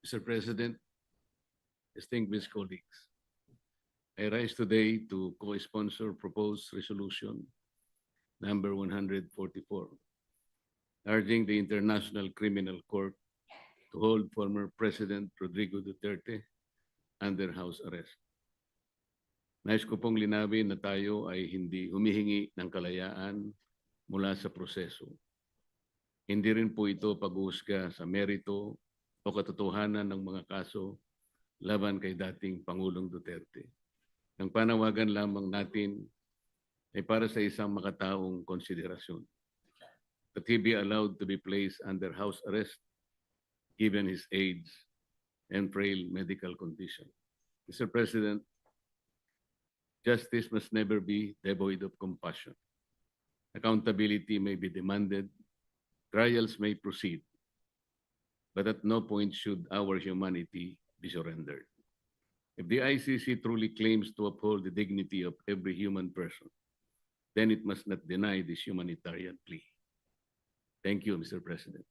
Mr. President, distinguished colleagues, I rise today to co-sponsor proposed resolution number 144, urging the International Criminal Court to hold former President Rodrigo Duterte under house arrest. Nais ko pong linawin na tayo ay hindi humihingi ng kalayaan mula sa proseso. Hindi rin po ito pag-uusga sa merito o katotohanan ng mga kaso laban kay dating Pangulong Duterte. Ang panawagan lamang natin ay para sa isang makataong konsiderasyon. That he be allowed to be placed under house arrest given his age and frail medical condition. Mr. President, justice must never be devoid of compassion. Accountability may be demanded, trials may proceed, but at no point should our humanity be surrendered. If the ICC truly claims to uphold the dignity of every human person, then it must not deny this humanitarian plea. Thank you, Mr. President.